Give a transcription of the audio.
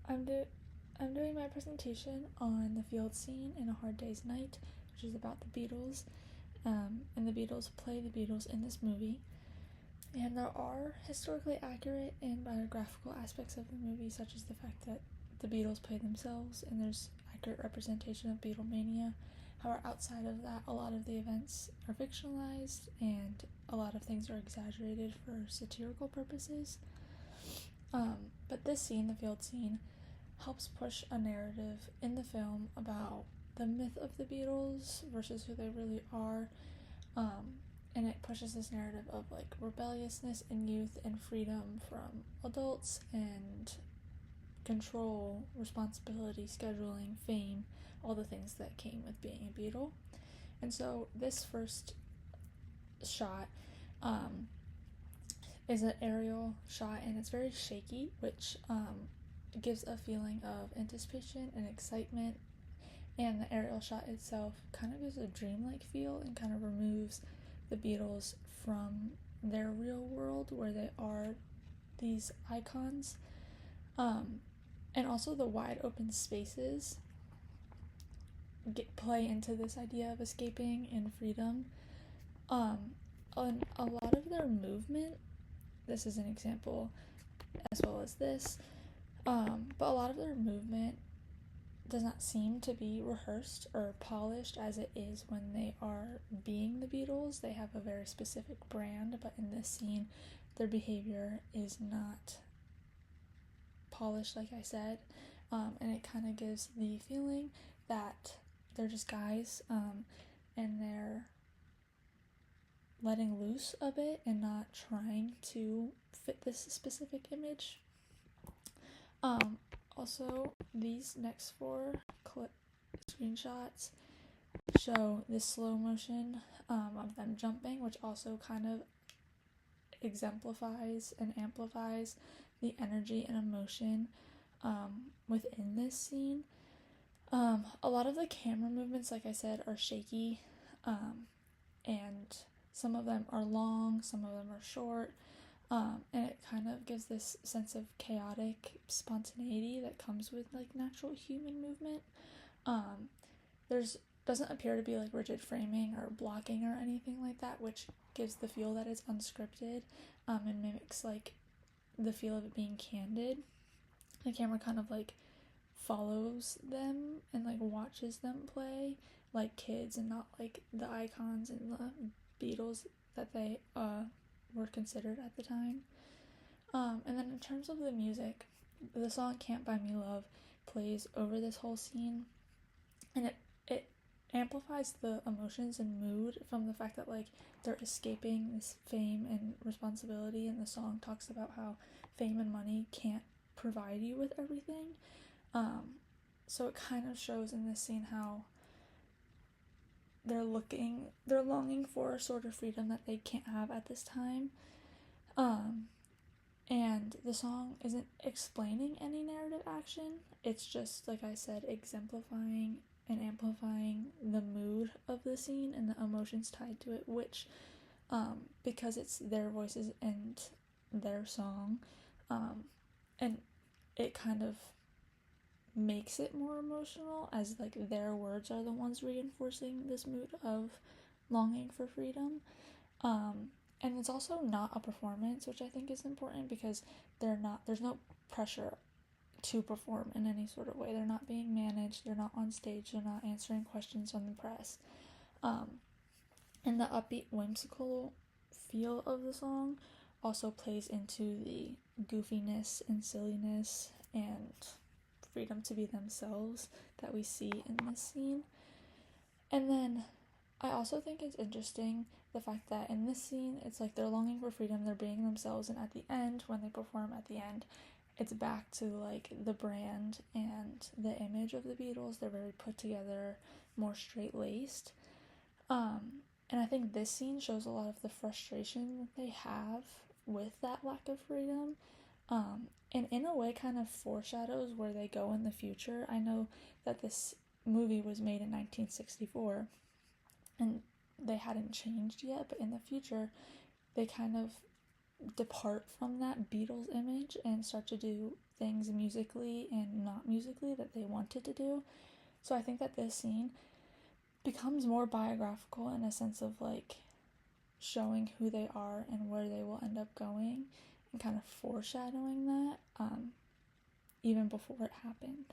I'm do I'm doing my presentation on the field scene in A Hard Day's Night, which is about the Beatles. And the Beatles play the Beatles in this movie. And there are historically accurate and biographical aspects of the movie, such as the fact that the Beatles play themselves and there's accurate representation of Beatlemania. However, outside of that, a lot of the events are fictionalized and a lot of things are exaggerated for satirical purposes. But this scene, the field scene, helps push a narrative in the film about the myth of the Beatles versus who they really are. Um, and it pushes this narrative of like rebelliousness in youth and freedom from adults and control, responsibility, scheduling, fame, all the things that came with being a Beatle. And so this first shot is an aerial shot and it's very shaky, which gives a feeling of anticipation and excitement. And the aerial shot itself kind of gives a dreamlike feel and kind of removes the Beatles from their real world where they are these icons. And also the wide open spaces play into this idea of escaping and freedom. And a lot of their movement, this is an example as well as this, but a lot of their movement does not seem to be rehearsed or polished as it is when they are being the Beatles. They have a very specific brand, but in this scene, their behavior is not polished, like I said, and it kind of gives the feeling that they're just guys, and they're letting loose a bit and not trying to fit this specific image. Also, these next four screenshots show this slow motion of them jumping, which also kind of exemplifies and amplifies the energy and emotion within this scene. A lot of the camera movements, like I said, are shaky, and some of them are long, some of them are short, and it kind of gives this sense of chaotic spontaneity that comes with like natural human movement. There's doesn't appear to be like rigid framing or blocking or anything like that, which gives the feel that it's unscripted, and mimics like the feel of it being candid. The camera kind of like follows them and like watches them play like kids and not like the icons and the Beatles that they were considered at the time. And then in terms of the music, the song Can't Buy Me Love plays over this whole scene, and it amplifies the emotions and mood from the fact that like they're escaping this fame and responsibility, and the song talks about how fame and money can't provide you with everything. So it kind of shows in this scene how they're longing for a sort of freedom that they can't have at this time. And the song isn't explaining any narrative action. It's just, like I said, exemplifying and amplifying the mood of the scene and the emotions tied to it, which, because it's their voices and their song, and it kind of makes it more emotional as like their words are the ones reinforcing this mood of longing for freedom. And it's also not a performance, which I think is important because there's no pressure to perform in any sort of way. They're not being managed, they're not on stage, they're not answering questions from the press. And the upbeat, whimsical feel of the song also plays into the goofiness and silliness and freedom to be themselves that we see in this scene. And then I also think it's interesting the fact that in this scene, it's like they're longing for freedom, they're being themselves, and at the end, when they perform at the end, it's back to like the brand and the image of the Beatles. They're very put together, more straight-laced. And I think this scene shows a lot of the frustration that they have with that lack of freedom. And in a way kind of foreshadows where they go in the future. I know that this movie was made in 1964 and they hadn't changed yet, but in the future they kind of depart from that Beatles image and start to do things musically and not musically that they wanted to do. So I think that this scene becomes more biographical in a sense of like showing who they are and where they will end up going and kind of foreshadowing that even before it happened.